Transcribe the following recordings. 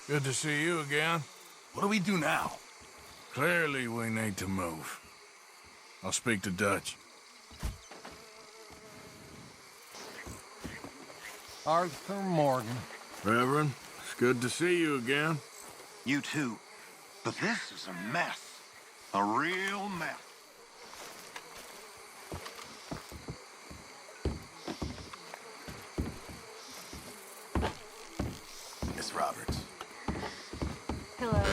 Good to see you again. What do we do now? Clearly we need to move. I'll speak to Dutch. Arthur Morgan. Reverend, it's good to see you again. You too. But this is a mess. A real mess. Miss Roberts. Hello.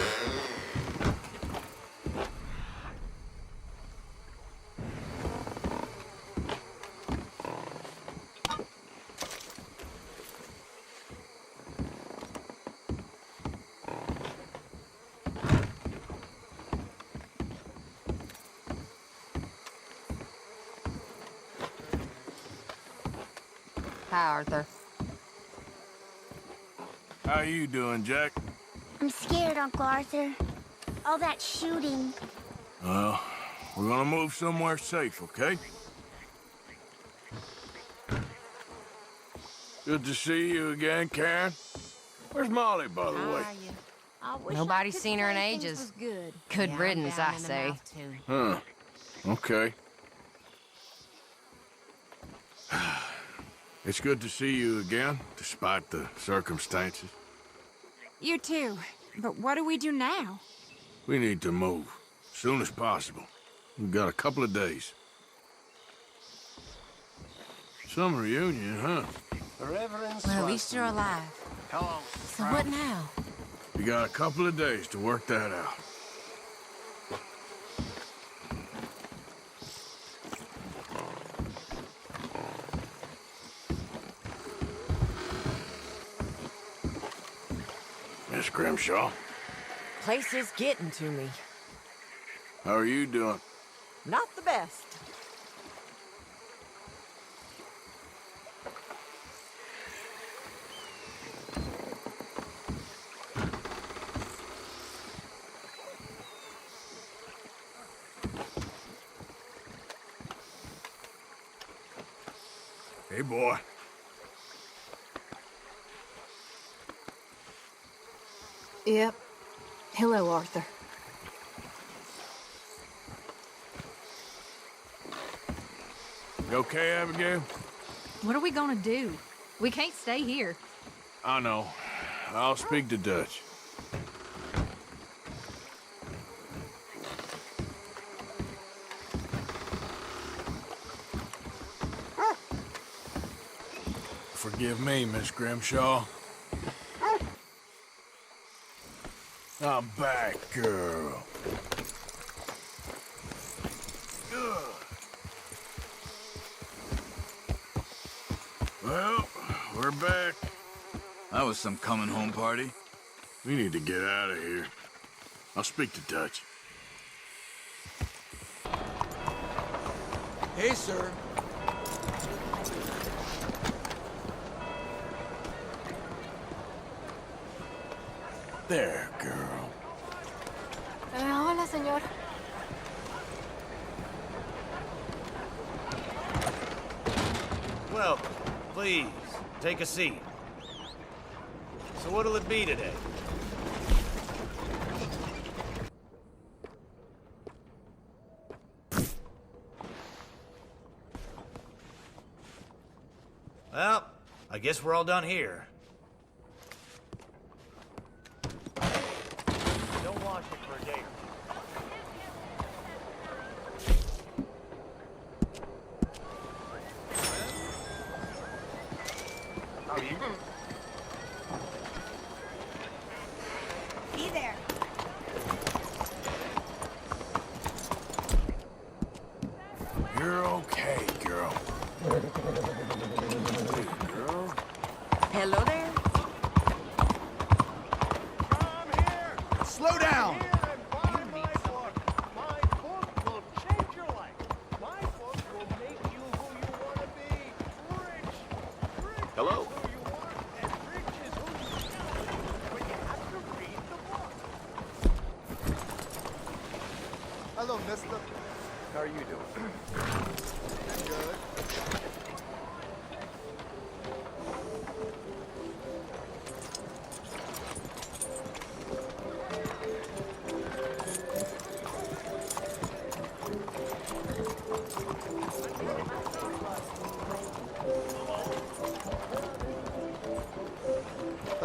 Hi, Arthur. How you doing, Jack? I'm scared, Uncle Arthur. All that shooting. Well, we're gonna move somewhere safe, okay? Good to see you again, Karen. Where's Molly, by the way? Nobody's seen her in ages. Good riddance, I say. Huh. Okay. It's good to see you again, despite the circumstances. You too. But what do we do now? We need to move. As soon as possible. We've got a couple of days. Some reunion, huh? Reverend Well, at least you're alive. Hello. So what now? We got a couple of days to work that out. Miss Grimshaw, Place is getting to me. how are you doing? Not the best. Hey, boy. Yep. Hello, Arthur. You okay, Abigail? What are we gonna do? We can't stay here. I know. I'll speak to Dutch. Forgive me, Miss Grimshaw. I'm back, girl. Well, we're back. That was some coming home party. We need to get out of here. I'll speak to Dutch. Hey, sir. There, girl. Hola, señor. Welcome. Please, take a seat. So what'll it be today? Well, I guess we're all done here. Don't wash it for a day or two. How are you? Be there. You're okay, girl. Girl. Hello there. Come here! Slow down! Here and buy my book. My book will change your life. My book will make you who you want to be. Rich. Rich Hello? is who you want, and rich is who you become. But you have to read the book. Hello, mister. How are you doing? Good.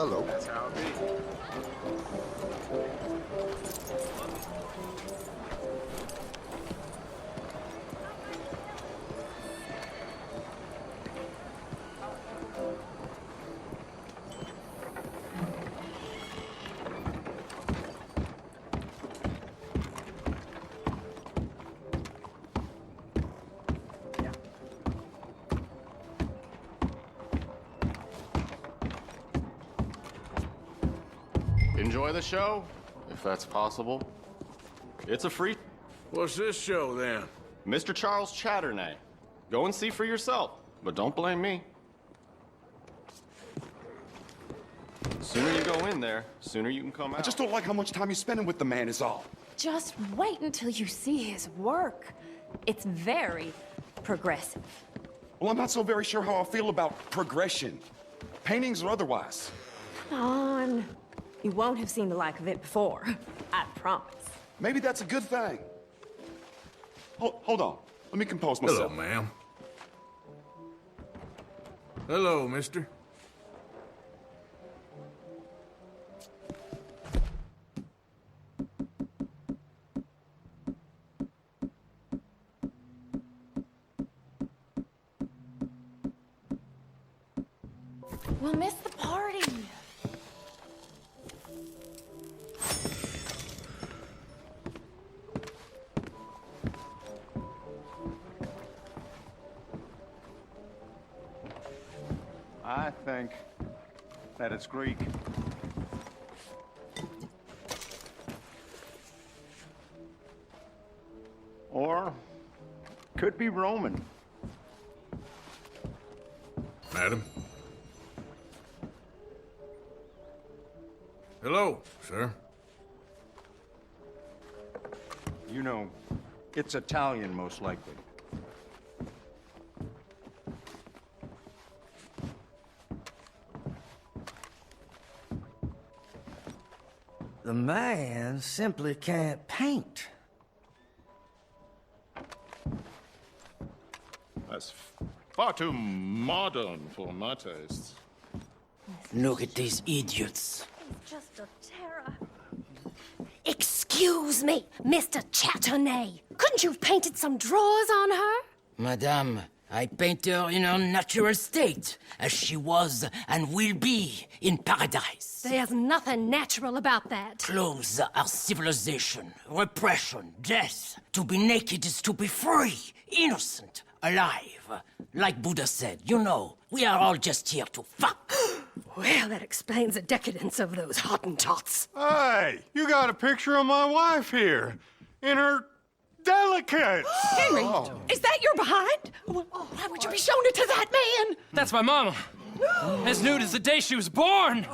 Hello. That's how it be. Enjoy the show, if that's possible. It's a free... What's this show, then? Mr. Charles Chatternay. Go and see for yourself, but don't blame me. Sooner you go in there, sooner you can come out. I just don't like how much time you're spending with the man is all. Just wait until you see his work. It's very progressive. Well, I'm not so very sure how I feel about progression. Paintings or otherwise. Come on. You won't have seen the like of it before. I promise. Maybe that's a good thing. Hold on. Let me compose Hello, myself. ma'am. Hello, mister. We'll miss the party. I think that it's Greek. Or could be Roman. Madam? Hello, sir. You know, it's Italian, most likely. The man simply can't paint. That's far too modern for my taste. Look at these idiots. It's just a terror. Excuse me, Mr. Chatternay. Couldn't you have painted some drawers on her? Madame, I paint her in her natural state, as she was and will be in paradise. There's nothing natural about that. Clothes are civilization, repression, death. To be naked is to be free, innocent, alive. Like Buddha said, you know, we are all just here to fuck. Well, that explains the decadence of those Hottentots. Hey, you got a picture of my wife here. In her delicates. Henry, is that your behind? Why would you be showing it to that man? That's my mama. As nude as the day she was born.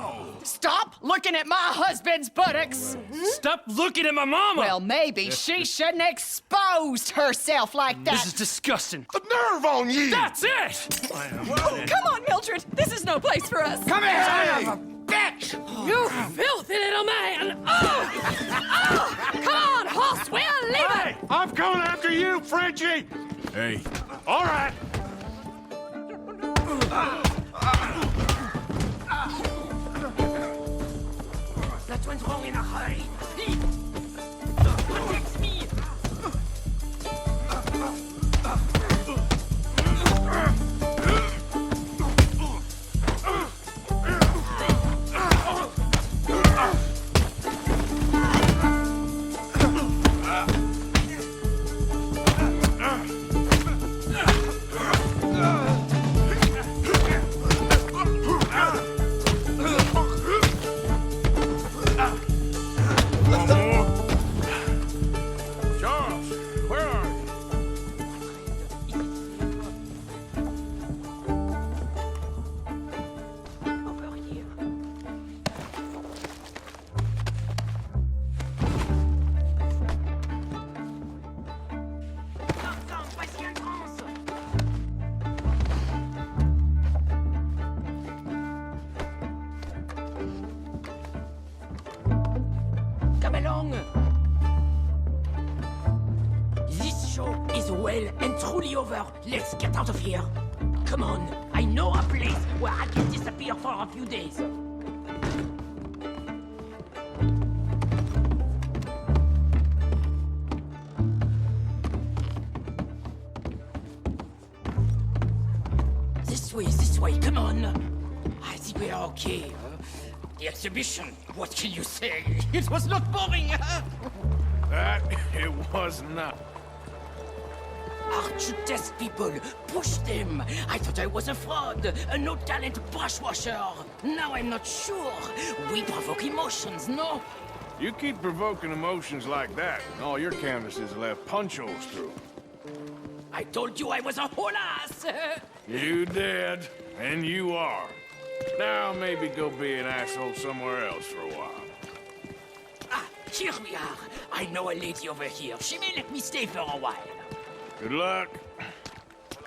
Stop looking at my husband's buttocks. Stop looking at my mama. Well, maybe she shouldn't have exposed herself like that. This is disgusting. The nerve on you! That's it! Come on, Mildred. This is no place for us. Come here! Son of a bitch! You filthy little man! Oh! Come on, horse, we'll leave it! Hey, I'm coming after you, Frenchie. Hey, All right. That went wrong in a hurry. Protect me. Charles, where are you? Over here. Come along. This show is well and truly over. Let's get out of here. Come on. I know a place where I can disappear for a few days. this way, come on. I think we are okay. The exhibition, what can you say? It was not boring, huh? That it was not. Art should test people, push them. I thought I was a fraud, a no-talent brushwasher. Now I'm not sure. We provoke emotions, no? You keep provoking emotions like that, and all your canvases left punch holes through. I told you I was a whole ass. You did, and you are. Now maybe go be an asshole somewhere else for a while. Ah, here we are. I know a lady over here. She may let me stay for a while. Good luck.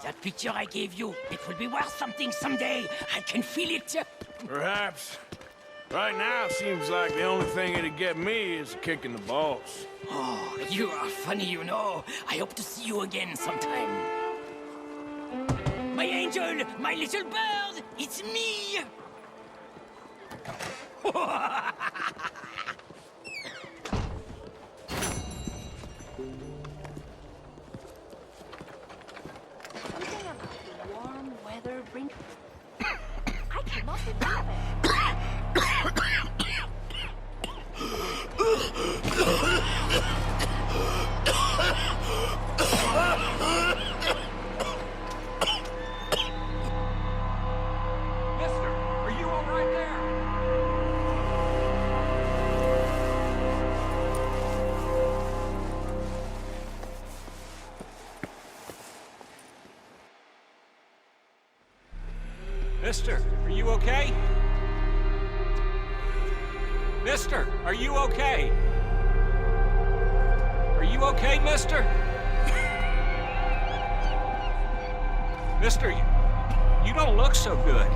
That picture I gave you, it will be worth something someday. I can feel it. Perhaps. Right now, seems like the only thing it'd get me is kicking the balls. Oh, you are funny, you know. I hope to see you again sometime. My angel, my little bird, it's me! Something about the warm weather bring... I cannot believe it. Mister, are you all right there? Mister, are you okay? Mister, are you okay? Are you okay, mister? Mister, you don't look so good.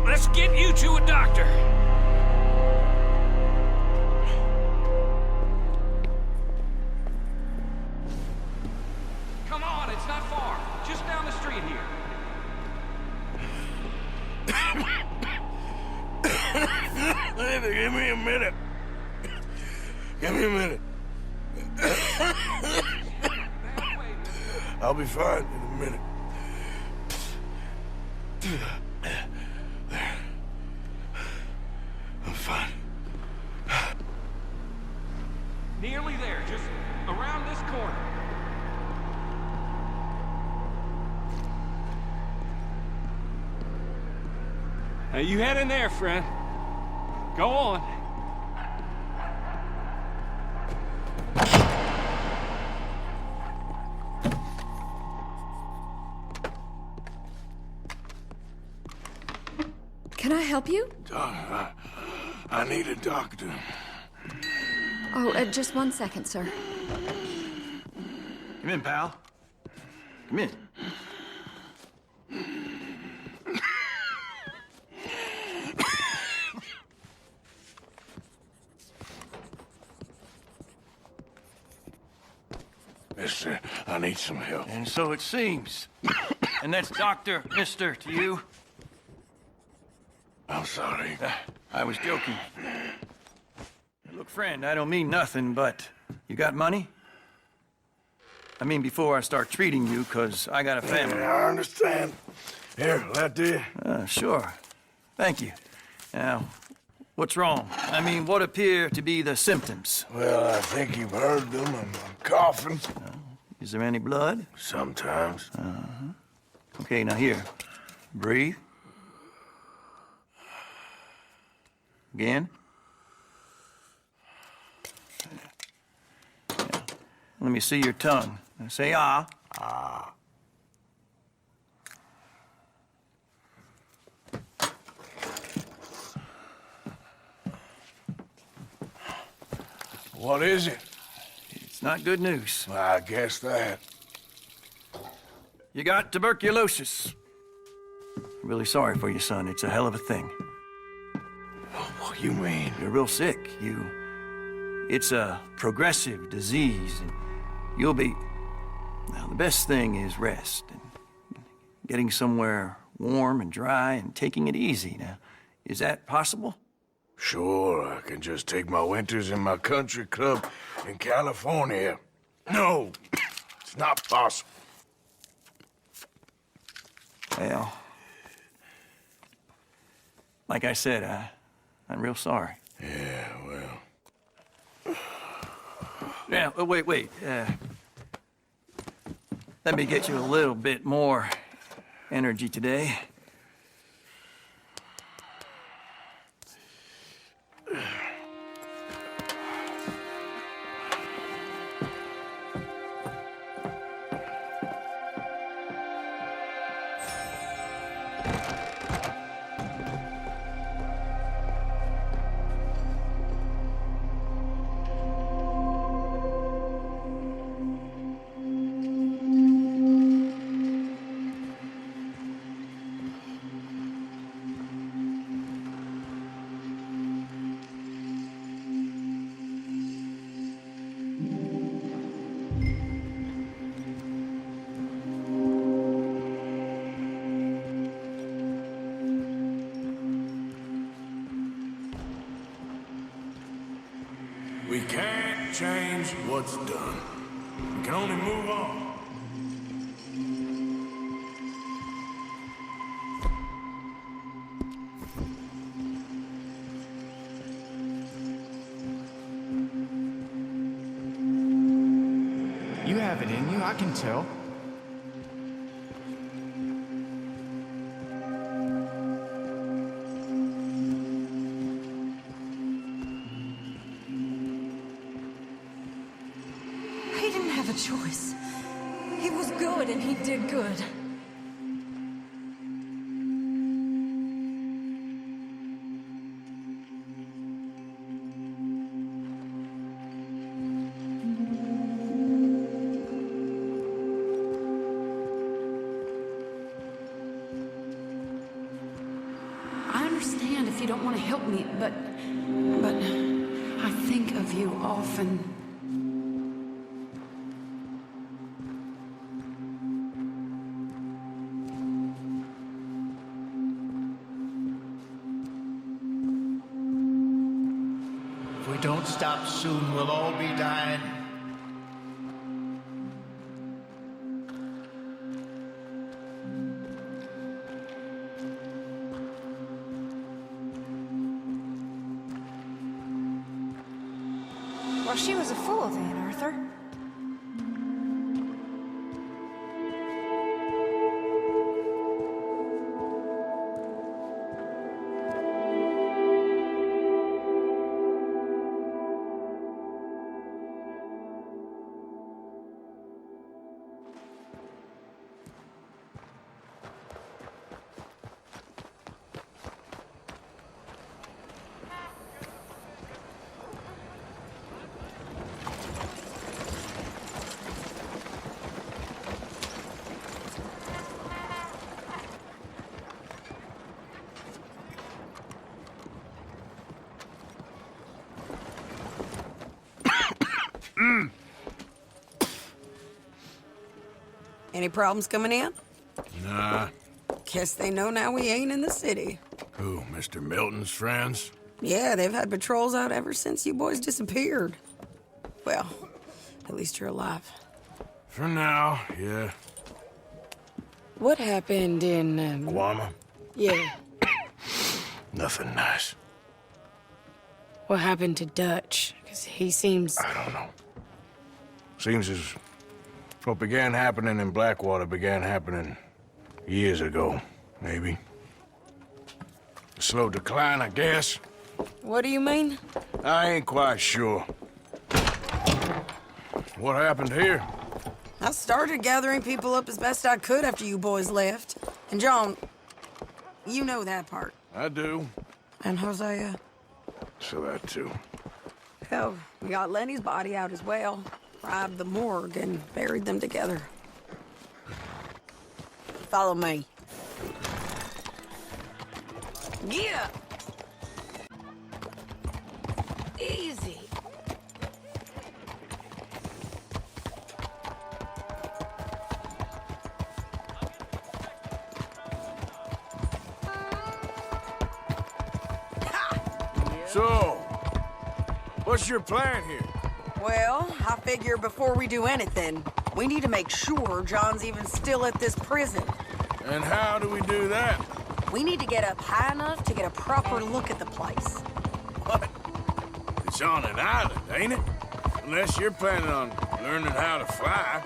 Let's get you to a doctor. Come on, it's not far. Just down the street here. Give me a minute. Give me a minute. I'll be fine in a minute. There. I'm fine. Nearly there, just around this corner. Now you head in there, friend. Go on. Can I help you? I need a doctor. Oh, just 1 second, sir. Come in, pal. Come in. Mister, I need some help. And so it seems. And that's Dr. Mister to you? I'm sorry. I was joking. Look, friend, I don't mean nothing, but you got money? I mean, before I start treating you, 'cause I got a family. Yeah, I understand. Here, that do you? Sure. Thank you. Now, what's wrong? I mean, what appear to be the symptoms? Well, I think you've heard them. I'm coughing. Is there any blood? Sometimes. Okay, now here. Breathe. Again. Yeah. Let me see your tongue. Now say ah. Ah. What is it? It's not good news. I guess that. You got tuberculosis. Really sorry for you, son. It's a hell of a thing. What do you mean? You're real sick. It's a progressive disease, and you'll be... Now, the best thing is rest, and getting somewhere warm and dry and taking it easy. Now, is that possible? Sure, I can just take my winters in my country club in California. No, it's not possible. Well, like I said, I'm real sorry. Yeah, well... Yeah, wait. Let me get you a little bit more energy today. We can't change what's done. We can only move on. You have it in you, I can tell. He didn't have a choice. He was good and he did good. I understand if you don't want to help me, but I think of you often. If we don't stop soon, we'll all be dying. Well, she was a fool then, Arthur. Any problems coming in? Nah. Guess they know now we ain't in the city. Who, Mr. Milton's friends? Yeah, they've had patrols out ever since you boys disappeared. Well, at least you're alive. For now, yeah. What happened in, Guama? Yeah. Nothing nice. What happened to Dutch? Because he seems... I don't know. Seems as what began happening in Blackwater began happening years ago, maybe. A slow decline, I guess. What do you mean? I ain't quite sure. What happened here? I started gathering people up as best I could after you boys left. And John, you know that part. I do. And Hosea? So that too. Hell, we got Lenny's body out as well. Robbed the morgue and buried them together. Follow me. Yeah. Easy. So, what's your plan here? Well, I figure before we do anything, we need to make sure John's even still at this prison. And how do we do that? We need to get up high enough to get a proper look at the place. What? It's on an island, ain't it? Unless you're planning on learning how to fly.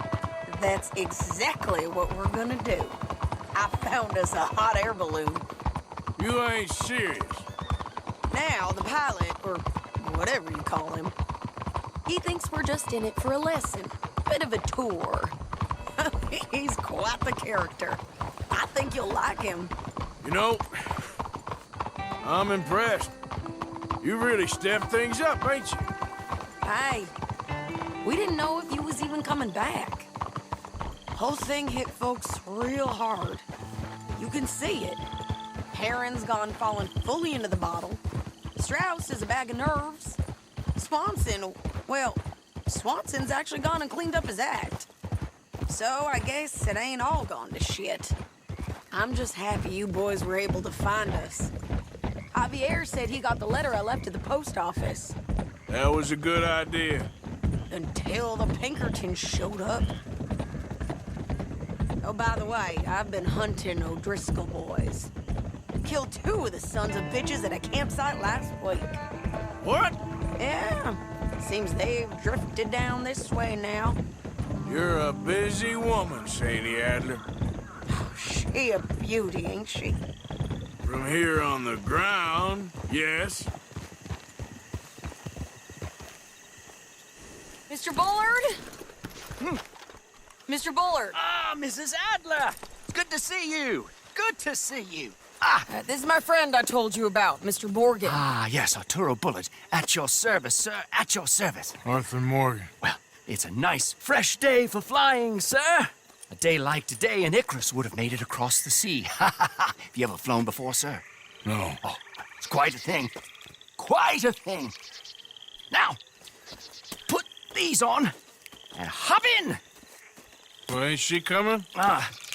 That's exactly what we're gonna do. I found us a hot air balloon. You ain't serious. Now, the pilot, or whatever you call him, he thinks we're just in it for a lesson. Bit of a tour. He's quite the character. I think you'll like him. You know, I'm impressed. You really stepped things up, ain't you? Hey, we didn't know if you was even coming back. Whole thing hit folks real hard. You can see it. Heron's gone falling fully into the bottle. Strauss is a bag of nerves. Swanson's actually gone and cleaned up his act. So I guess it ain't all gone to shit. I'm just happy you boys were able to find us. Javier said he got the letter I left at the post office. That was a good idea. Until the Pinkertons showed up. Oh, by the way, I've been hunting O'Driscoll boys. Killed 2 of the sons of bitches at a campsite last week. What? Yeah. Seems they've drifted down this way now. You're a busy woman, Sadie Adler. She a beauty, ain't she? From here on the ground, yes. Mr. Bullard? Mr. Bullard. Ah, Mrs. Adler. Good to see you. Good to see you. This is my friend I told you about, Mr. Morgan. Ah, yes, Arturo Bullard. At your service, sir. At your service. Arthur Morgan. Well, it's a nice, fresh day for flying, sir. A day like today, an Icarus would have made it across the sea. Have you ever flown before, sir? No. Oh, it's quite a thing. Quite a thing. Now, put these on and hop in. Well, ain't she coming?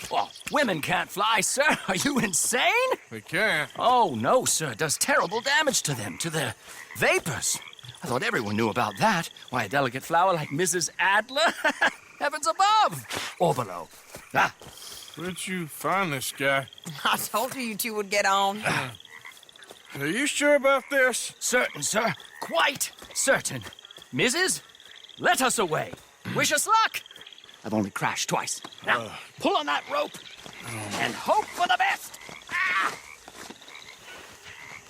Well, women can't fly, sir. Are you insane? They can't. Oh, no, sir. It does terrible damage to them, to their vapors. I thought everyone knew about that. Why, a delicate flower like Mrs. Adler? Heavens above or below. Where'd you find this guy? I told you two would get on. Are you sure about this? Certain, sir. Quite certain. Mrs., let us away. Wish us luck. I've only crashed twice. Now, pull on that rope and hope for the best.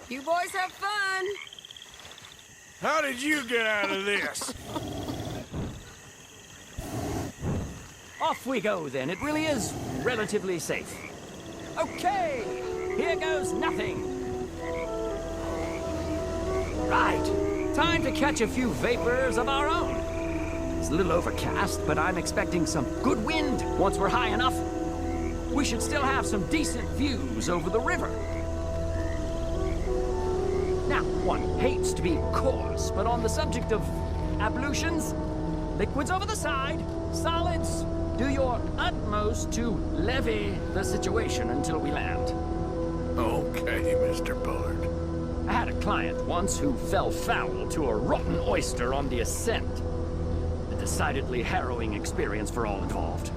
You boys have fun. How did you get out of this? Off we go, then. It really is relatively safe. Okay, here goes nothing. Right, time to catch a few vapors of our own. It's a little overcast, but I'm expecting some good wind once we're high enough. We should still have some decent views over the river. Now, one hates to be coarse, but on the subject of ablutions, liquids over the side, solids, do your utmost to levy the situation until we land. Okay, Mr. Bullard. I had a client once who fell foul to a rotten oyster on the ascent. A decidedly harrowing experience for all involved.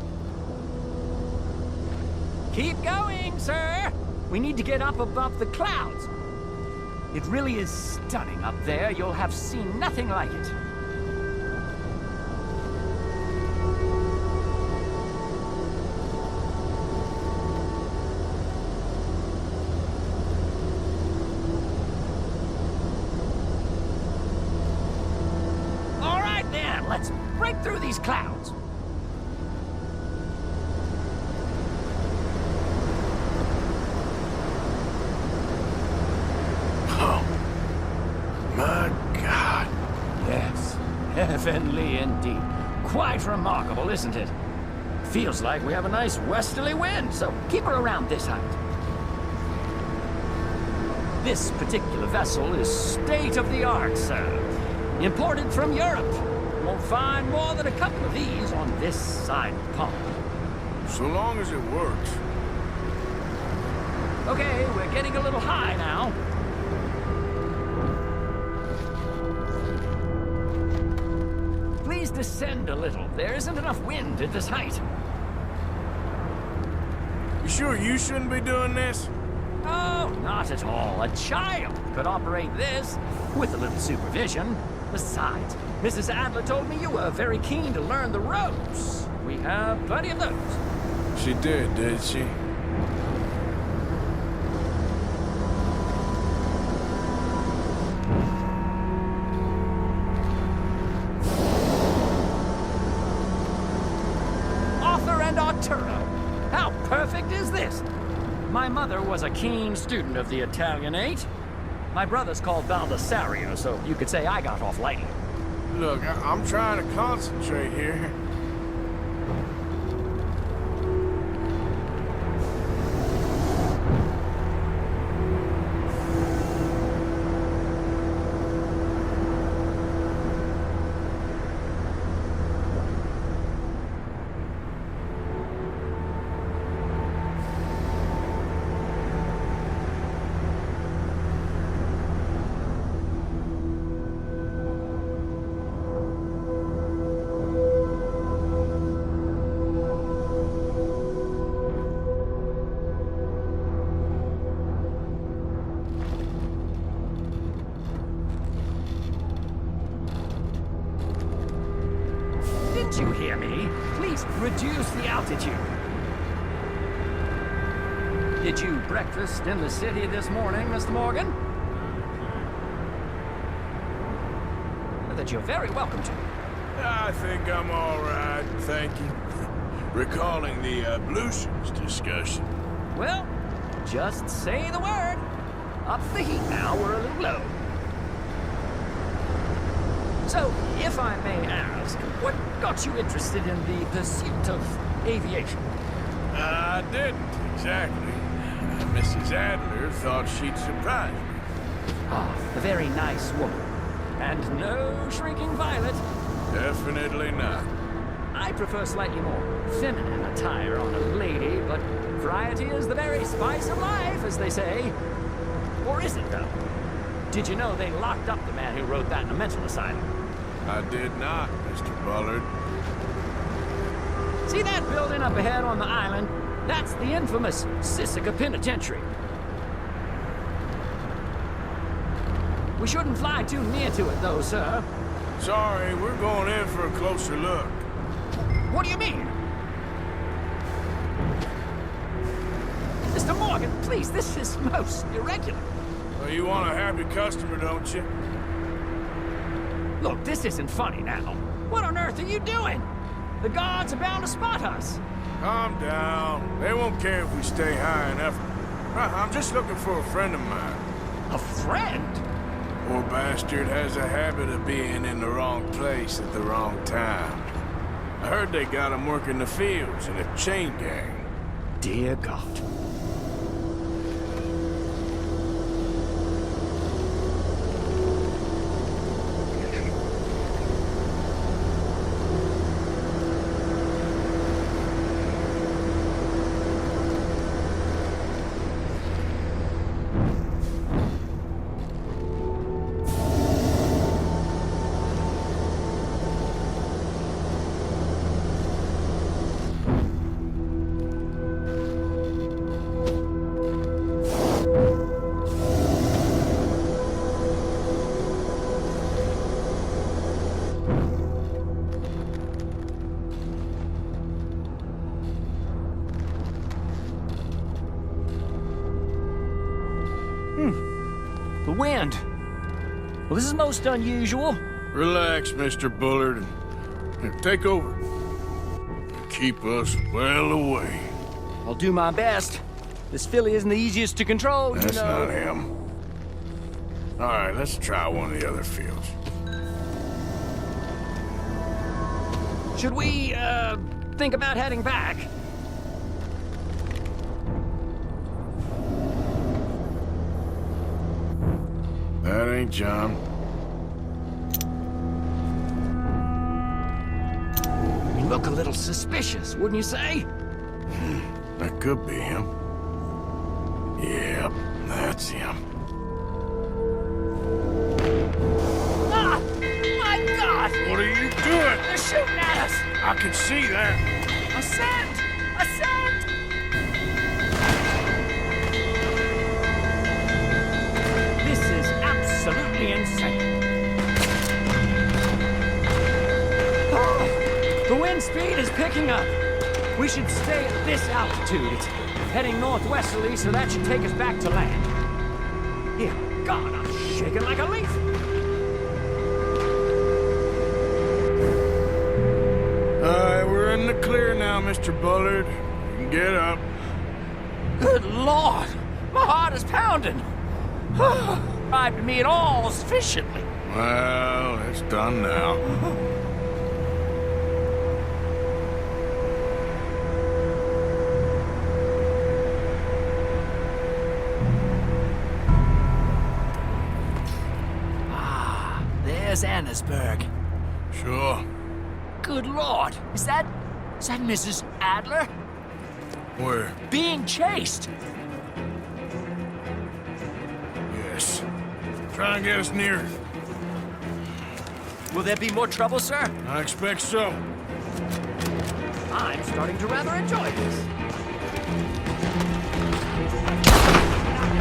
Keep going, sir! We need to get up above the clouds. It really is stunning up there. You'll have seen nothing like it. All right, then. Let's break through these clouds. My God. Yes, heavenly indeed. Quite remarkable, isn't it? Feels like we have a nice westerly wind, so keep her around this height. This particular vessel is state-of-the-art, sir. Imported from Europe. Won't find more than a couple of these on this side of the pond. So long as it works. Okay, we're getting a little high now. Please descend a little. There isn't enough wind at this height. You sure you shouldn't be doing this? Oh, not at all. A child could operate this with a little supervision. Besides, Mrs. Adler told me you were very keen to learn the ropes. We have plenty of those. She did she? Arthur and Arturo. How perfect is this? My mother was a keen student of the Italianate. My brother's called Baldessario, so you could say I got off lightly. Look, I'm trying to concentrate here. Didn't you hear me? Please reduce the altitude. Did you breakfast in the city this morning, Mr. Morgan? That you're very welcome to. I think I'm all right, thank you. Recalling the ablutions discussion. Well, just say the word. Up the heat now, we're a little low. So, if I may ask, what got you interested in the pursuit of aviation? I didn't, exactly. Mrs. Adler thought she'd surprise me. Ah, a very nice woman. And no shrinking violet. Definitely not. I prefer slightly more feminine attire on a lady, but variety is the very spice of life, as they say. Or is it, though? Did you know they locked up the man who wrote that in a mental asylum? I did not, Mr. Bullard. See that building up ahead on the island? That's the infamous Sisika Penitentiary. We shouldn't fly too near to it, though, sir. Sorry, we're going in for a closer look. What do you mean? Mr. Morgan, please, this is most irregular. Well, you want a happy customer, don't you? Look, this isn't funny now. What on earth are you doing? The guards are bound to spot us. Calm down. They won't care if we stay high enough. I'm just looking for a friend of mine. A friend? Poor bastard has a habit of being in the wrong place at the wrong time. I heard they got him working the fields in a chain gang. Dear God. The wind. Well, this is most unusual. Relax, Mr. Bullard. Here, take over. Keep us well away. I'll do my best. This filly isn't the easiest to control, That's you know. not him. All right, let's try one of the other fields. Should we, think about heading back? That ain't John. You look a little suspicious, wouldn't you say? That could be him. Yep, that's him. Ah! My God! What are you doing? They're shooting at us! I can see that. A scent! A scent! absolutely insane. The wind speed is picking up. We should stay at this altitude. It's heading northwesterly, so that should take us back to land. Yeah, God, I'm shaking like a leaf. Alright, we're in the clear now, Mr. Bullard. You can get up. Good Lord, my heart is pounding. Arrived to me at all sufficiently. Well, it's done now. There's Annesburg. Sure. Good Lord, is that Mrs. Adler? Where? Being chased. Yes. Try and get us near. Will there be more trouble, sir? I expect so. I'm starting to rather enjoy this.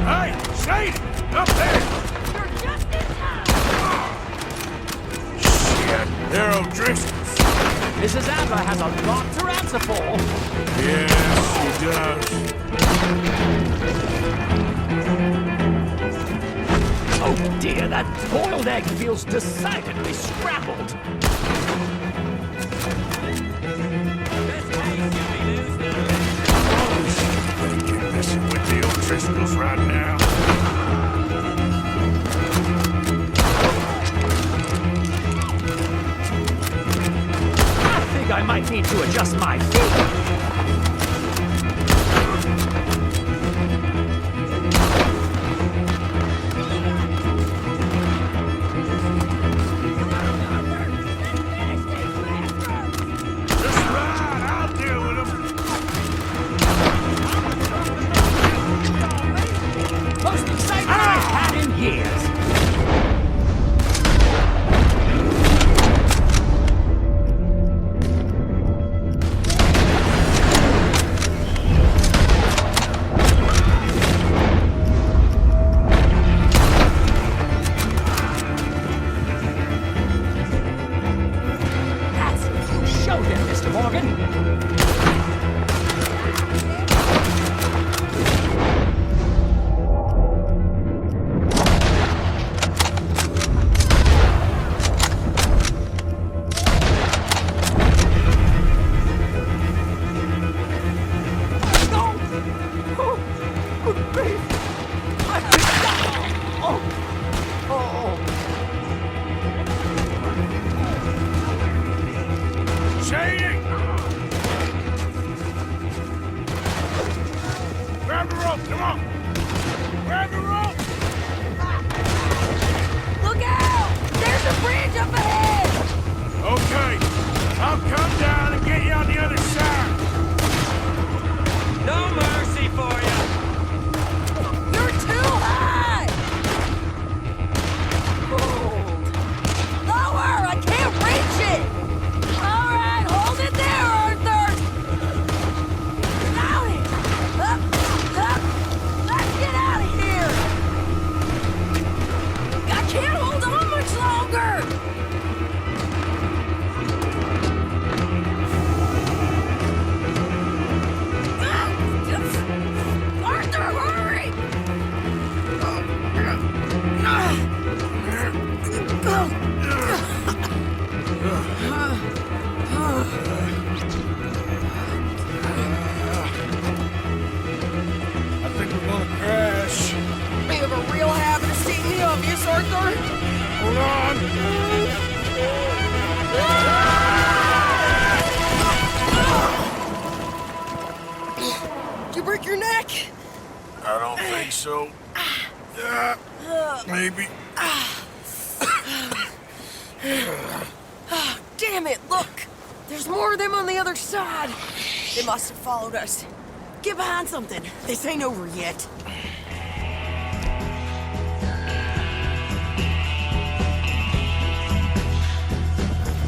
Hey, Shady! Up there! You're just in time! Shit, they're O'Driscolls. Mrs. Adler has a lot to answer for. Yes, she does. Oh dear, that boiled egg feels decidedly scrambled. You're messing with the O'Driscolls right now. I might need to adjust my feet. Most exciting I've had in years. Shady! Grab the rope, come on! Grab the rope! Look out! There's a bridge up ahead! Okay, I'll come down and get you on the other side. No mercy for you. You're too high! Lower! I can't reach it! All right, hold it there, Arthur! Out it! Up! Let's get out of here! I can't hold on much longer! Arthur, hurry! I think we're gonna crash. You have a real habit of seeing the obvious, Arthur. Hold on. Did you break your neck? I don't think so. Maybe. Damn it, look! There's more of them on the other side. They must have followed us. Get behind something. This ain't over yet.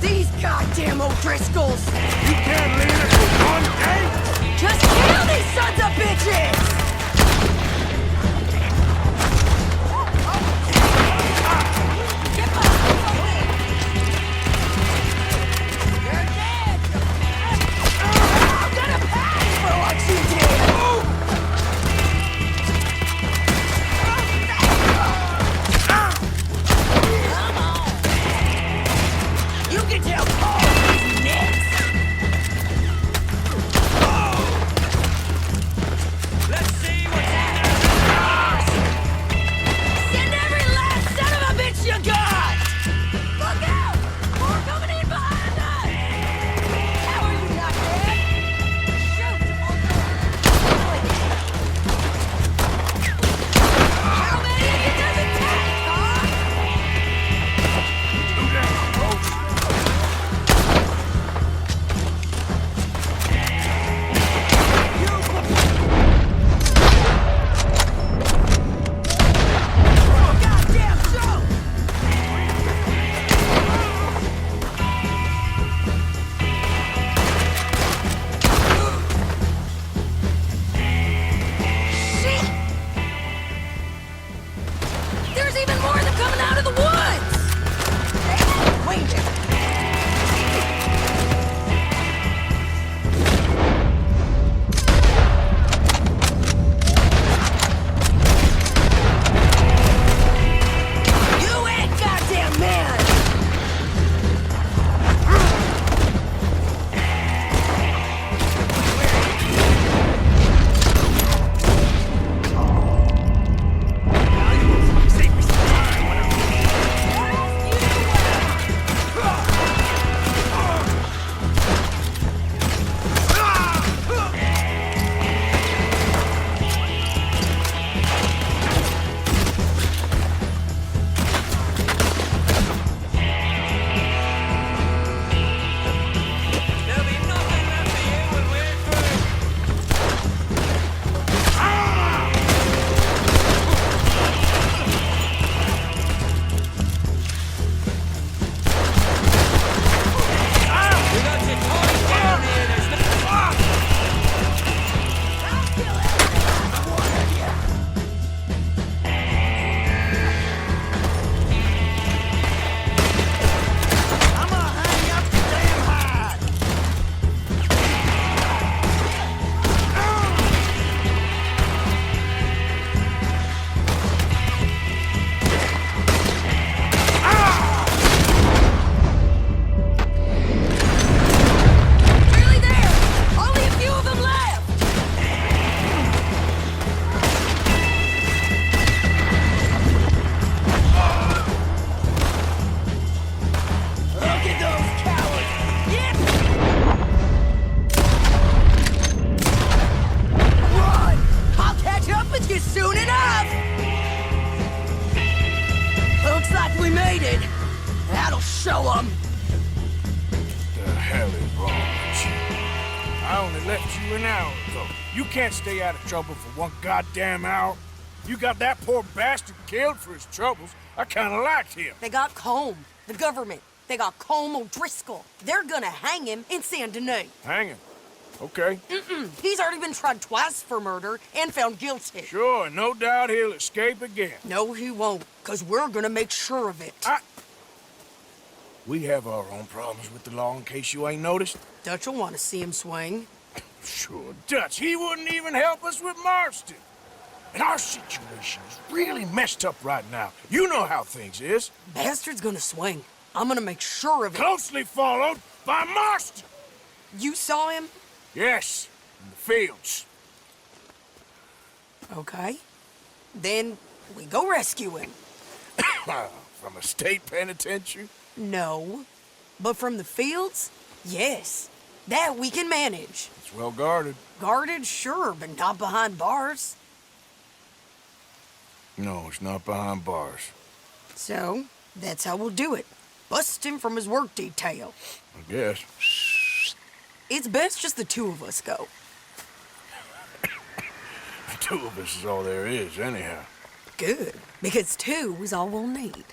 These goddamn O'Driscolls! You can't leave it for one day! Just kill these sons of bitches! I only left you an hour ago. You can't stay out of trouble for one goddamn hour. You got that poor bastard killed for his troubles. I kinda liked him. They got Combe, the government. They got Combe O'Driscoll. They're gonna hang him in Saint Denis. Hang him. Okay. He's already been tried twice for murder and found guilty. Sure, no doubt he'll escape again. No, he won't, because we're gonna make sure of it. We have our own problems with the law, in case you ain't noticed. Dutch will want to see him swing. Sure, Dutch. He wouldn't even help us with Marston. And our situation is really messed up right now. You know how things is. Bastard's gonna swing. I'm gonna make sure of it. Closely followed by Marston. You saw him? Yes, in the fields. Okay. Then we go rescue him. From a state penitentiary? No. But from the fields? Yes. That we can manage. It's well guarded. Guarded, sure, but not behind bars. No, it's not behind bars. So, that's how we'll do it. Bust him from his work detail. I guess. It's best just the two of us go. The two of us is all there is, anyhow. Good, because two is all we'll need.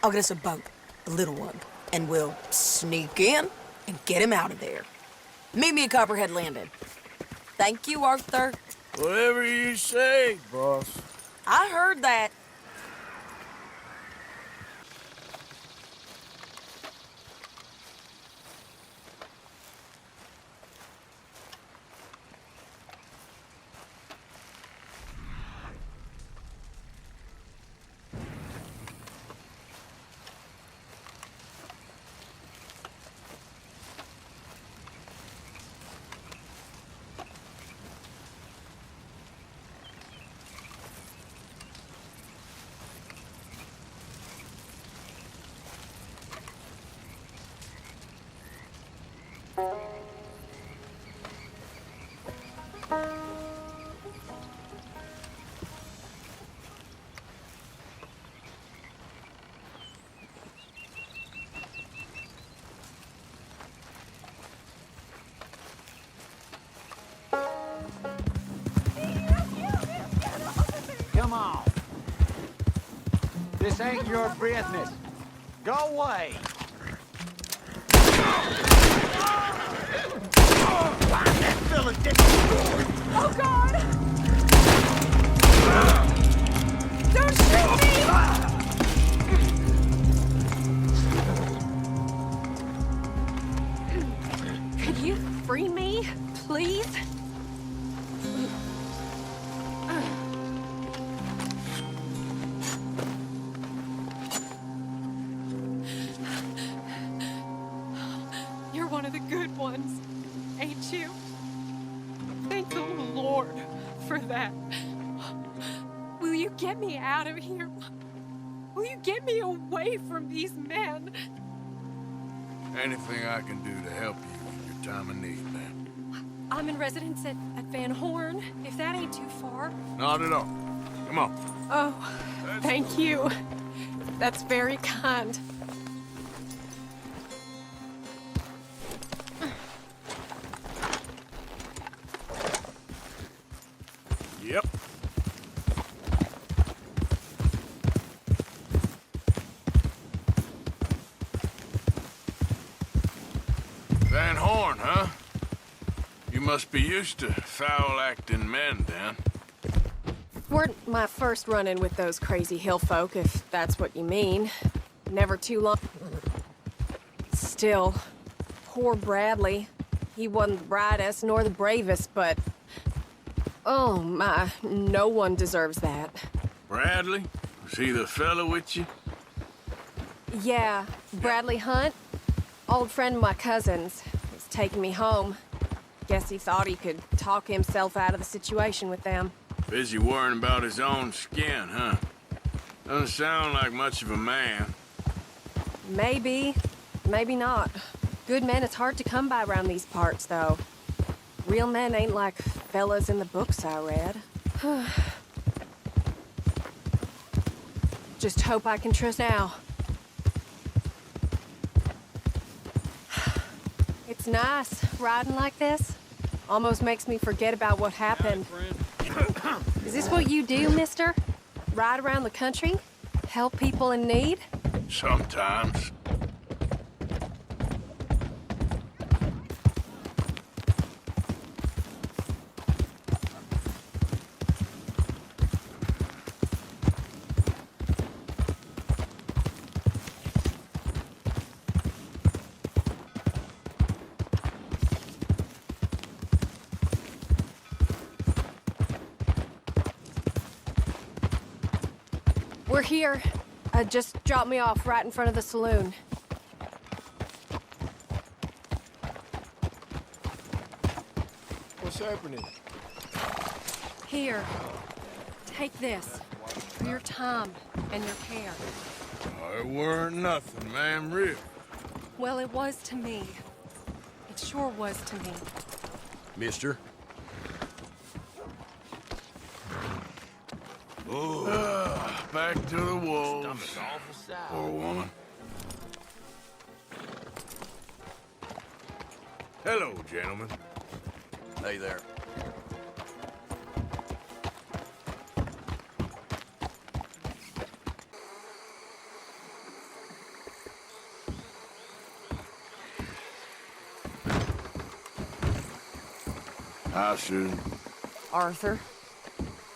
I'll get us a boat, a little one, and we'll sneak in and get him out of there. Meet me at Copperhead Landing. Thank you, Arthur. Whatever you say, boss. I heard that. Come on. This ain't your business. Go away. Find that fella, Dick. Oh, God! Don't shoot me! Could you free me, please? You're one of the good ones, ain't you? Thank the Lord for that. Will you get me out of here? Will you get me away from these men? Anything I can do to help you in your time of need, man. I'm in residence at Van Horn, if that ain't too far. Not at all. Come on. Oh, thank you. That's very kind. Yep. Van Horn, huh? You must be used to foul-acting men, then. Weren't my first run-in with those crazy hill folk, if that's what you mean. Never too long. Still, poor Bradley. He wasn't the brightest nor the bravest, but... Oh, my, no one deserves that. Bradley? Was he the fella with you? Yeah, Bradley Hunt. Old friend of my cousin's. He's taking me home. Guess he thought he could talk himself out of the situation with them. Busy worrying about his own skin, huh? Doesn't sound like much of a man. Maybe. Maybe not. Good men is hard to come by around these parts, though. Real men ain't like fellas in the books I read. Just hope I can trust now. It's nice riding like this. Almost makes me forget about what happened. Is this what you do, mister? Ride around the country? Help people in need? Sometimes. We're here. Just drop me off right in front of the saloon. What's happening? Here. Take this. For your time and your care. It weren't nothing, ma'am, really. Well, it was to me. It sure was to me. Mister? Back to the wolves. Poor woman. Hello, gentlemen. Hey there. Hi, Susan. Arthur,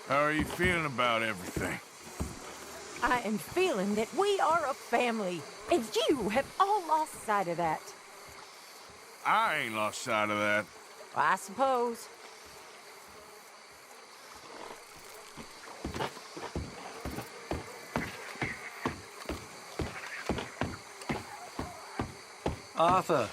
How are you feeling about everything? I am feeling that we are a family, and you have all lost sight of that. I ain't lost sight of that. I suppose. Arthur.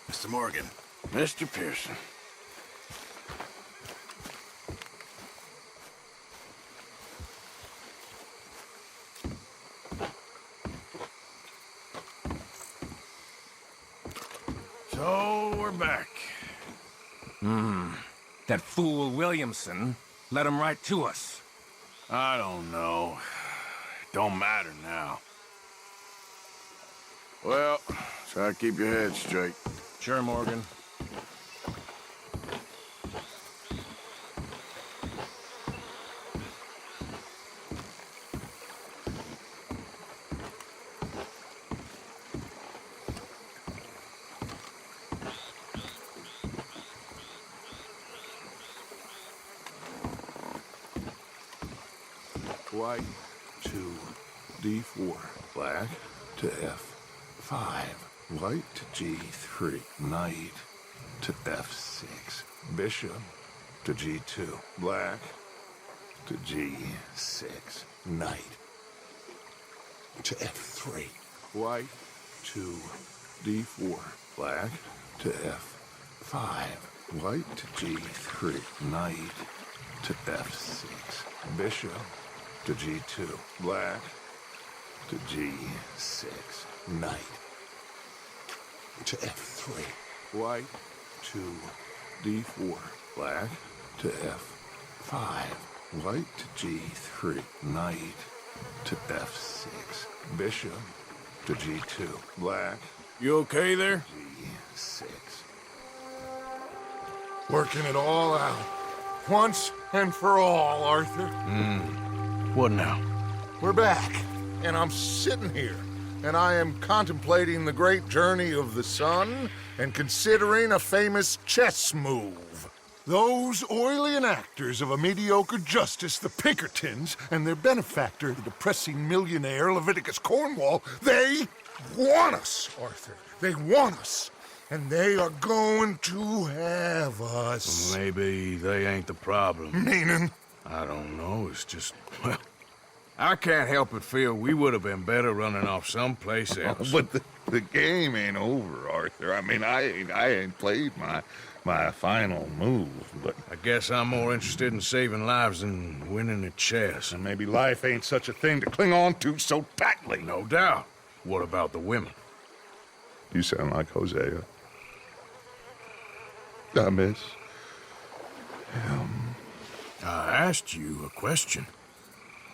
Mr. Morgan. Mr. Pearson. So, we're back. That fool Williamson let him right to us. I don't know. Don't matter now. Well, try to keep your head straight. Sure, Morgan. White to D4. Black to F5. White to G3. Knight to F6. Bishop to G2. Black to G6. Knight to F3. White to D4. Black to F5. White to G3. Knight to F6. Bishop to G2. Black to G6. Knight to F3. White to D4. Black to F5. White to G3. Knight to F6. Bishop to G2. Black. You okay there? G6. Working it all out. Once and for all, Arthur. What now? We're back, and I'm sitting here, and I am contemplating the great journey of the sun and considering a famous chess move. Those oily enactors of a mediocre justice, the Pinkertons, and their benefactor, the depressing millionaire Leviticus Cornwall, they want us, Arthur. They want us. And they are going to have us. Maybe they ain't the problem. Meaning? I don't know. It's just, well, I can't help but feel we would have been better running off someplace else. But the game ain't over, Arthur. I mean, I ain't played my final move, but... I guess I'm more interested in saving lives than winning at chess. And maybe life ain't such a thing to cling on to so tightly. No doubt. What about the women? You sound like Hosea. I miss him. I asked you a question.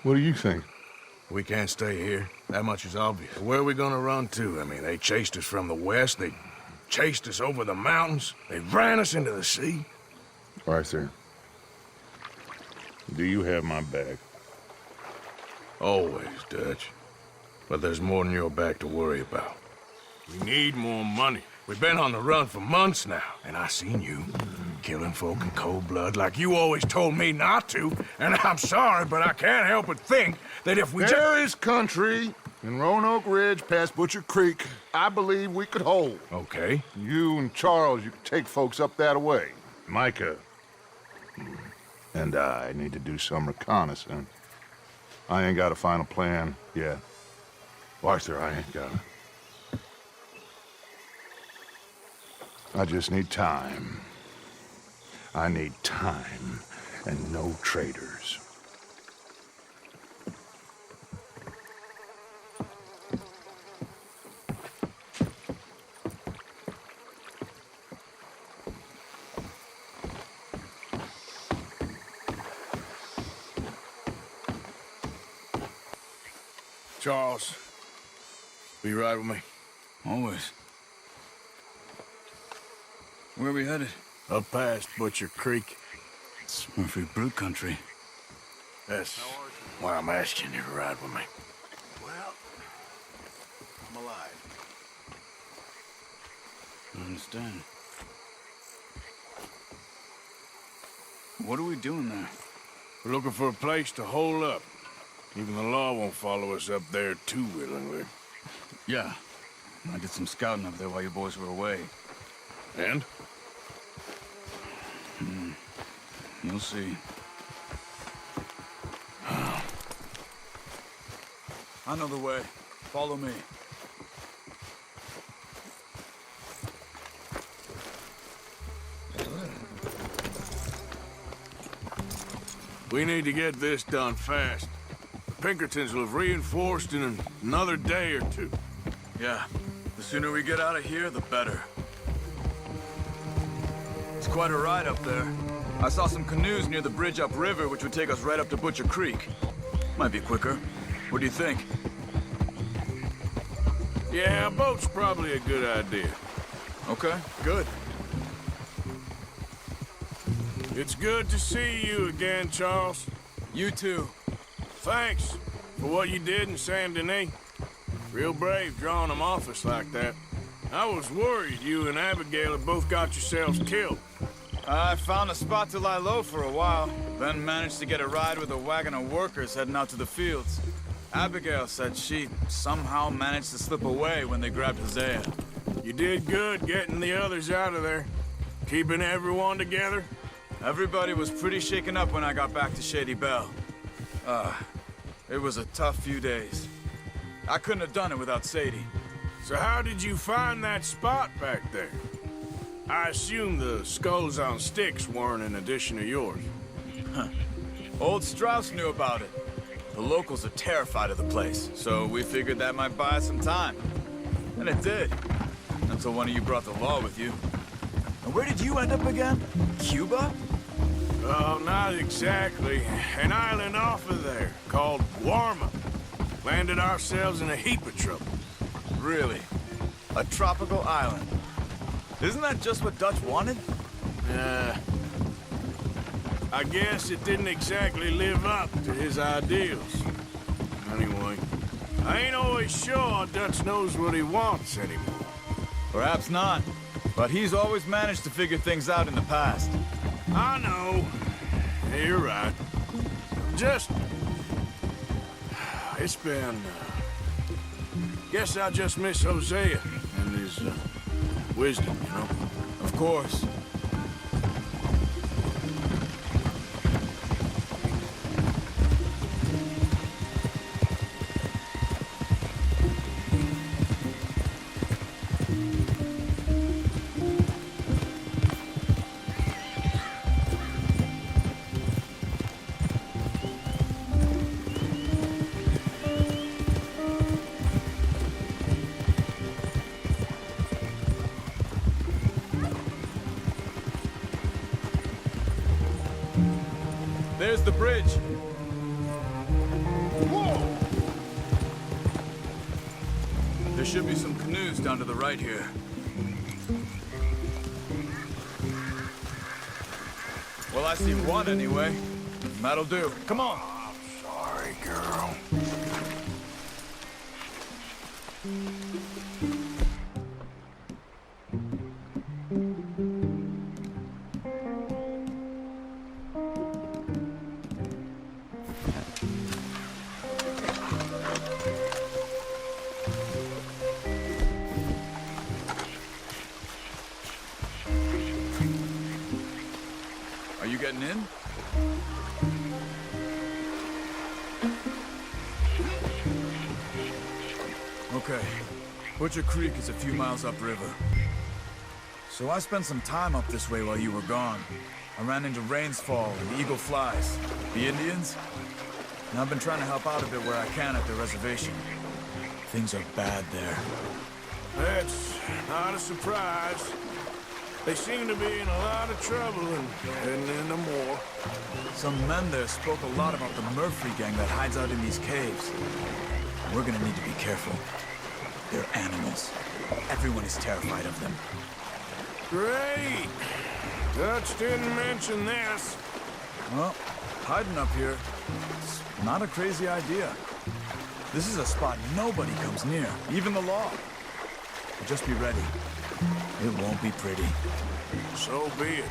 What do you think? We can't stay here. That much is obvious. Where are we gonna run to? I mean, they chased us from the west. They chased us over the mountains. They ran us into the sea. Arthur, do you have my back? Always, Dutch. But there's more than your back to worry about. We need more money. We've been on the run for months now, and I seen you killing folk in cold blood like you always told me not to, and I'm sorry, but I can't help but think that if we There is country in Roanoke Ridge past Butcher Creek I believe we could hold. Okay. You and Charles, you could take folks up that way. Micah and I need to do some reconnaissance. I ain't got a final plan yet. Arthur, I ain't got it. I just need time. I need time and no traitors. Charles, be right with me. Always. Where are we headed? Up past Butcher Creek. It's Murphy Brute country. That's why I'm asking you to ride with me. Well, I'm alive. I understand. What are we doing there? We're looking for a place to hole up. Even the law won't follow us up there too willingly. Yeah. I did some scouting up there while you boys were away. And? You'll see. I know the way. Follow me. We need to get this done fast. The Pinkertons will have reinforced in another day or two. Yeah. The sooner we get out of here, the better. It's quite a ride up there. I saw some canoes near the bridge upriver, which would take us right up to Butcher Creek. Might be quicker. What do you think? Yeah, a boat's probably a good idea. Okay, good. It's good to see you again, Charles. You too. Thanks for what you did in Saint Denis. Real brave drawing them off us like that. I was worried you and Abigail had both got yourselves killed. I found a spot to lie low for a while, then managed to get a ride with a wagon of workers heading out to the fields. Abigail said she somehow managed to slip away when they grabbed Hosea. You did good getting the others out of there. Keeping everyone together. Everybody was pretty shaken up when I got back to Shady Belle. It was a tough few days. I couldn't have done it without Sadie. So how did you find that spot back there? I assume the skulls on sticks weren't an addition of yours. Old Strauss knew about it. The locals are terrified of the place, so we figured that might buy us some time. And it did. Until one of you brought the law with you. And where did you end up again? Cuba? Oh, not exactly. An island off of there, called Warma. Landed ourselves in a heap of trouble. Really? A tropical island? Isn't that just what Dutch wanted? I guess it didn't exactly live up to his ideals. Anyway, I ain't always sure Dutch knows what he wants anymore. Perhaps not. But he's always managed to figure things out in the past. I know. You're right. Just... It's been... Guess I just miss Hosea and his wisdom, you know? Of course. There's the bridge. Whoa! There should be some canoes down to the right here. Well, I see one anyway. That'll do. Come on. Sorry, girl. Are you getting in? Okay. Butcher Creek is a few miles upriver. So I spent some time up this way while you were gone. I ran into Rains Fall and Eagle Flies. The Indians? And I've been trying to help out a bit where I can at the reservation. Things are bad there. That's not a surprise. They seem to be in a lot of trouble and heading into more. Some men there spoke a lot about the Murphy gang that hides out in these caves. We're gonna need to be careful. They're animals. Everyone is terrified of them. Great! Dutch didn't mention this. Well, hiding up here, it's not a crazy idea. This is a spot nobody comes near, even the law. But just be ready. It won't be pretty. So be it.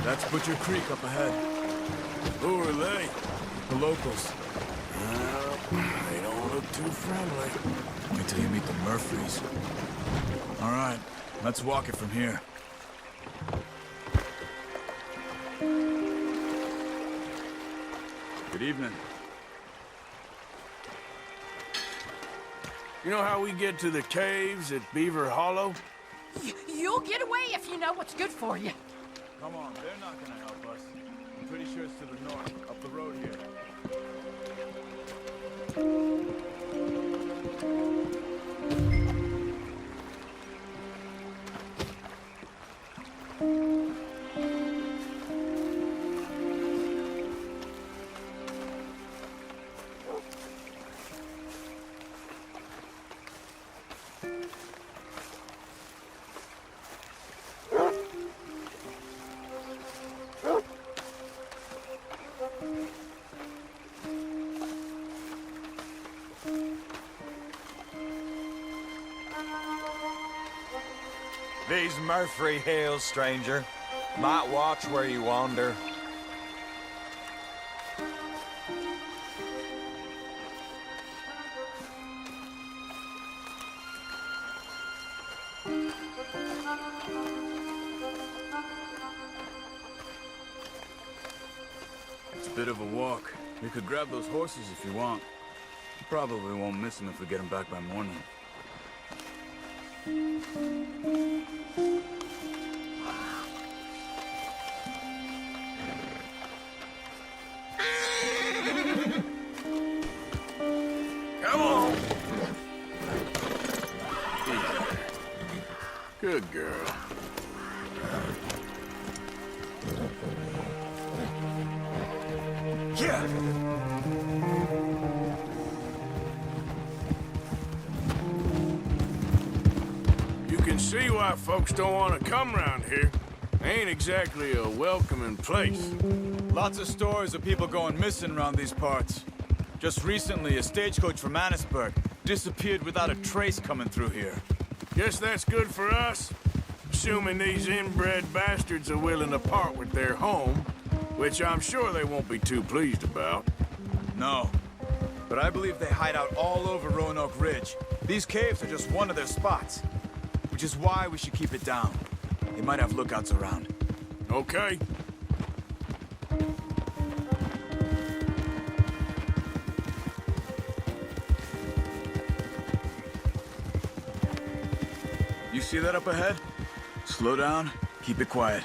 That's Butcher Creek up ahead. Who are they? The locals. They don't look too friendly. Wait till you meet the Murphys. All right, let's walk it from here. Good evening. You know how we get to the caves at Beaver Hollow? You'll get away if you know what's good for you. Come on, they're not gonna help us. I'm pretty sure it's to the north, up the road here. These Murphy Hills, stranger. Might watch where you wander. It's a bit of a walk. We could grab those horses if you want. Probably won't miss them if we get them back by morning. Come on! Good girl. You can see why folks don't want to come around here. Ain't exactly a welcoming place. Lots of stories of people going missing around these parts. Just recently, a stagecoach from Annisburg disappeared without a trace coming through here. Guess that's good for us. Assuming these inbred bastards are willing to part with their home, which I'm sure they won't be too pleased about. No. But I believe they hide out all over Roanoke Ridge. These caves are just one of their spots. Which is why we should keep it down. They might have lookouts around. Okay. You see that up ahead? Slow down, keep it quiet.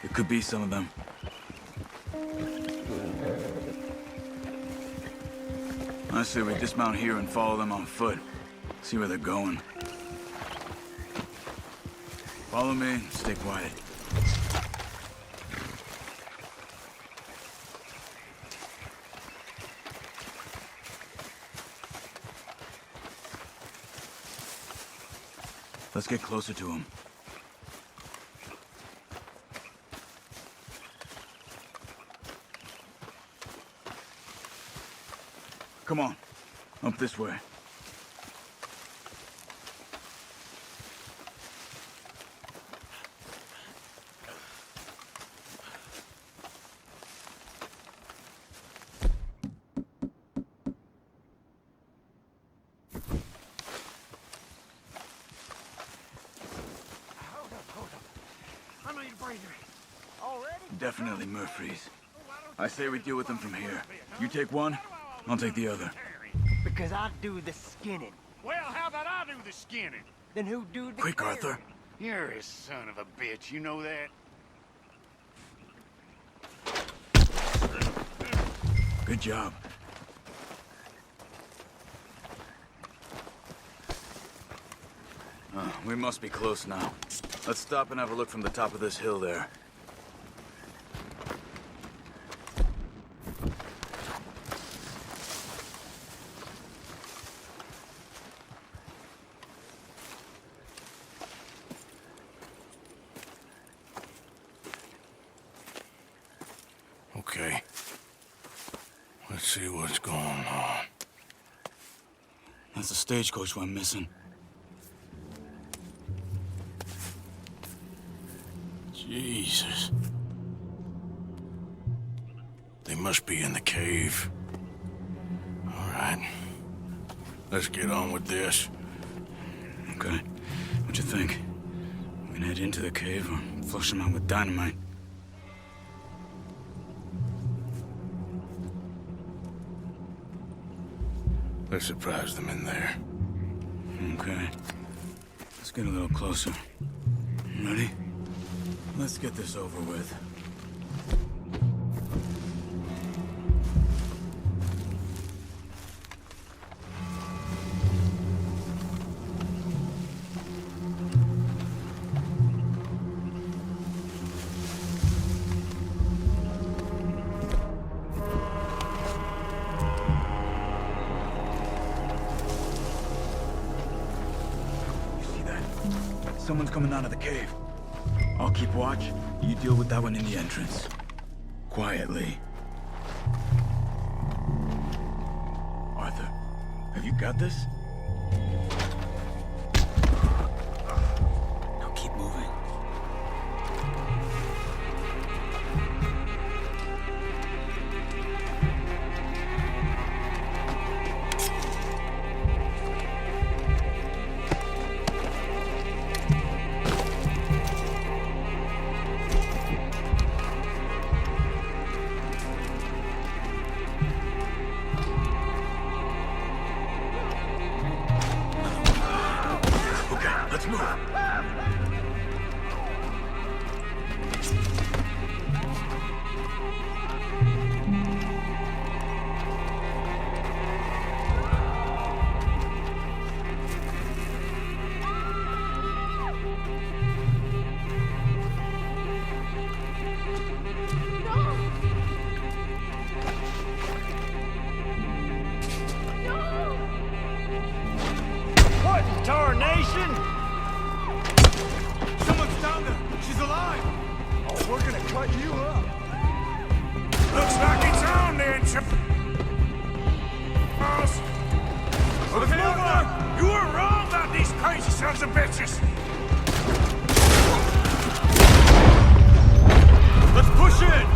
It could be some of them. I say we dismount here and follow them on foot. See where they're going. Follow me, stay quiet. Let's get closer to him. Come on, up this way. Definitely Murphy's. I say we deal with them from here. You take one, I'll take the other. Because I do the skinning. Well, how about I do the skinning? Then who do the Quick, Arthur. You're a son of a bitch, you know that? Good job. We must be close now. Let's stop and have a look from the top of this hill there. Okay. Let's see what's going on. That's the stagecoach went missing. Jesus. They must be in the cave. All right. Let's get on with this. Okay. What you think? We can head into the cave or flush them out with dynamite? Let's surprise them in there. Okay. Let's get a little closer. Ready? Let's get this over with. Someone's coming out of the cave. I'll keep watch. You deal with that one in the entrance. Quietly. Arthur, have you got this? Now keep moving. you up. Looks like it's on then, Charles. Let's move on. You were wrong about these crazy sons of bitches. Let's push in!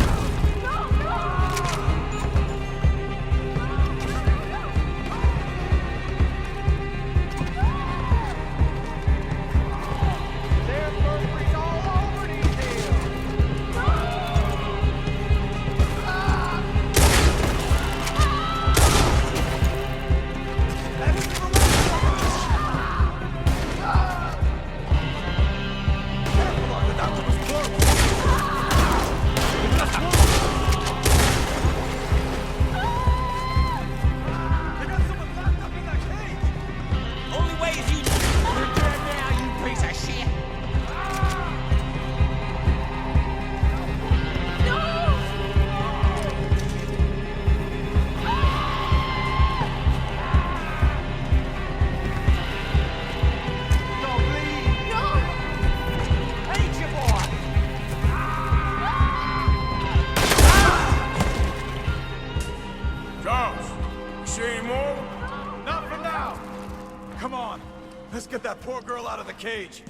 Let's get that poor girl out of the cage.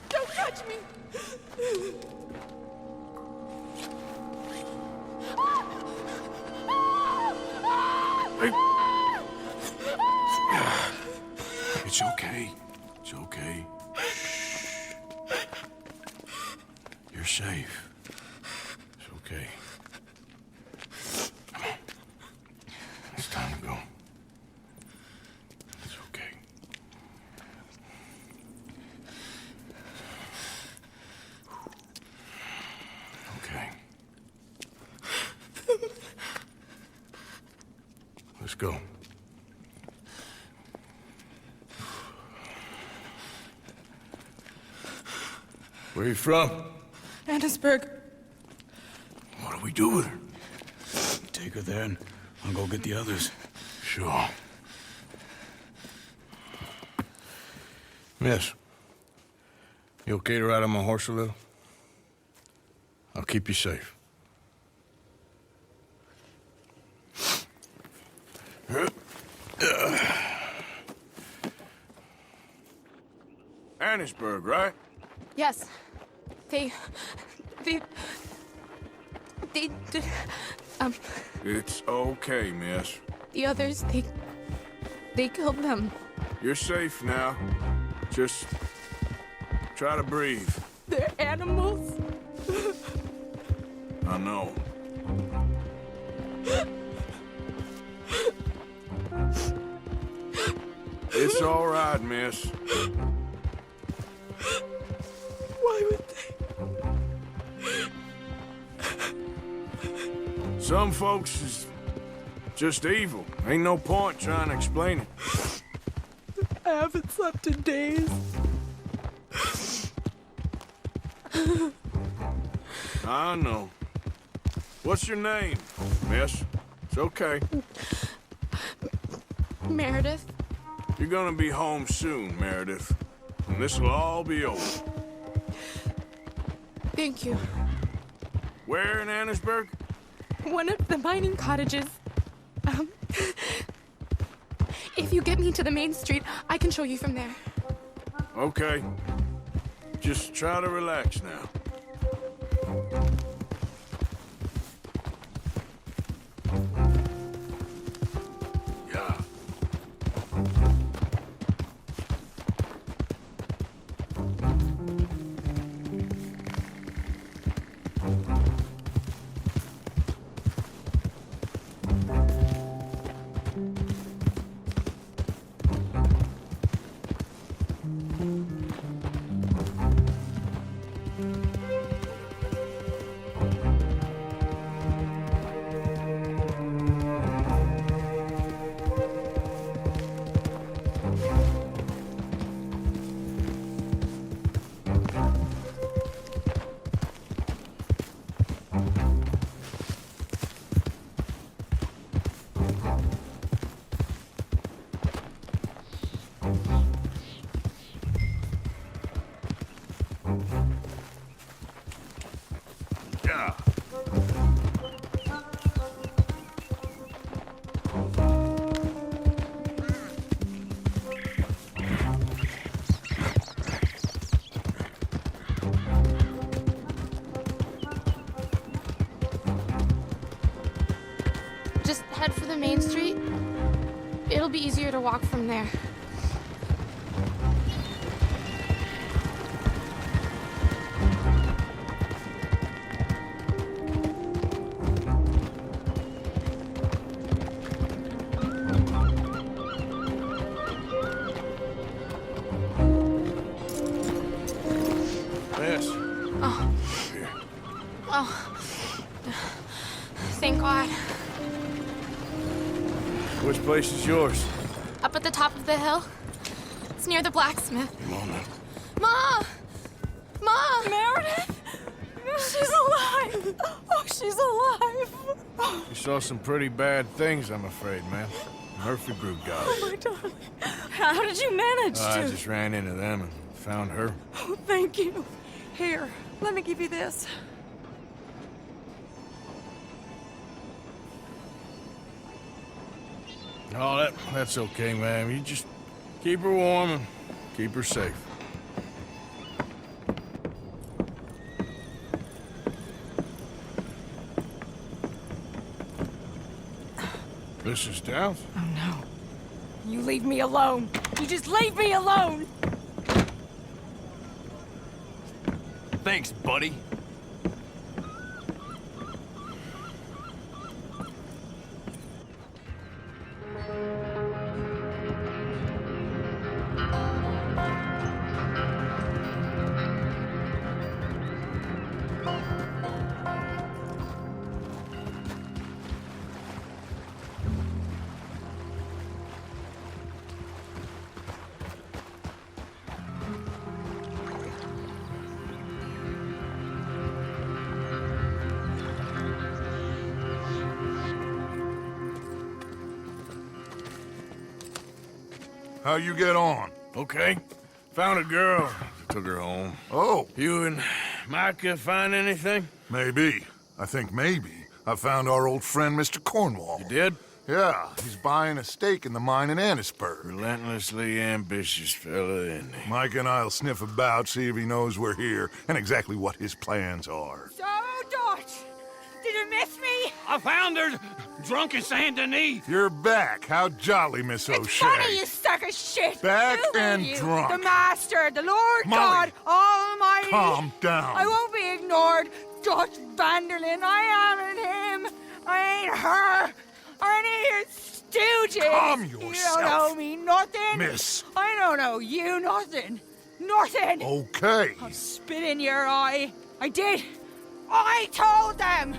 Don't touch me! It's okay. It's okay. You're safe. It's okay. Come on. It's time to go. It's okay. Okay. Let's go. Where you from? Annisburg. What do we do with her? Take her then. I'll go get the others. Sure. Miss, you okay to ride on my horse a little? I'll keep you safe. Annisburg, right? Yes. They... It's okay, miss. The others, they killed them. You're safe now. Just try to breathe. They're animals. I know. It's all right, miss. Why would they? Some folks is just evil. Ain't no point trying to explain it. I haven't slept in days. I know. What's your name, miss? It's okay. Meredith. You're gonna be home soon, Meredith. And this'll all be over. Thank you. Where in Annisburg? One of the mining cottages. If you get me to the main street, I can show you from there. Okay. Just try to relax now. Yeah. Yeah. Just head for the main street. It'll be easier to walk from there. Yes. Oh. Oh. Thank God. Which place is yours? Up at the top of the hill. It's near the blacksmith. Come on now. Ma! Ma! Meredith! She's alive! Oh, she's alive! You saw some pretty bad things, I'm afraid, man. Murphy Group guys. Oh, my darling. How did you manage to? I just ran into them and found her. Oh, thank you. Here, let me give you this. Oh, that's okay, ma'am. You just keep her warm and keep her safe. Mrs. Downs? Oh, no. You leave me alone. You just leave me alone! Thanks, buddy. How you get on? Okay. Found a girl. Took her home. Oh. You and Micah find anything? Maybe. I think maybe. I found our old friend, Mr. Cornwall. You did? Yeah, he's buying a stake in the mine in Annisburg. Relentlessly ambitious fella, isn't he? Mike and I'll sniff about, see if he knows we're here, and exactly what his plans are. So, Dutch, did you miss me? I found her drunk in Saint Denis. You're back. How jolly, Miss O'Shea. It's funny, you sack of shit. Back Who are and you? drunk. The Master, the Lord Molly. God Almighty. Calm down. I won't be ignored. Dutch Vanderlyn, I am him. I ain't her. Or any of your stooges. Calm You yourself. don't know me nothing. Miss. I don't know you nothing. Nothing. Okay. I'll spit in your eye. I did. I told them.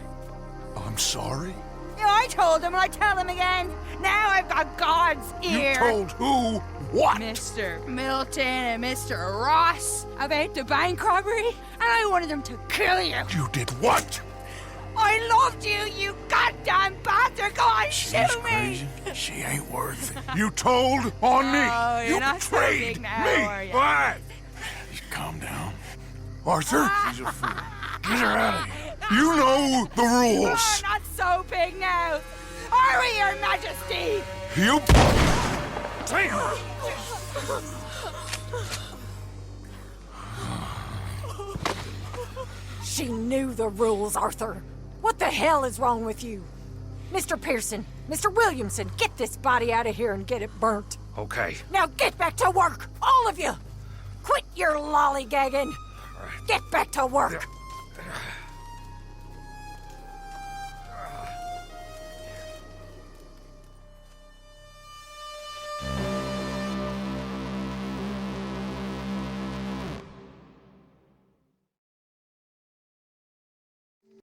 I'm sorry? Yeah, I told them and I tell them again. Now I've got God's ear. You told who what? Mr. Milton and Mr. Ross about the bank robbery, and I wanted them to kill you. You did what? I loved you, you goddamn bastard! Go on, She's shoot me! crazy. She ain't worth it. You told on me. Oh, you're You not so betrayed big now, me. are you? What? Just calm down. Arthur? She's a fool. Get her out of here. You know the You're rules. not so big now. Are we, Your Majesty? You... She knew the rules, Arthur. What the hell is wrong with you? Mr. Pearson, Mr. Williamson, get this body out of here and get it burnt. Okay. Now get back to work, all of you! Quit your lollygagging! Get back to work!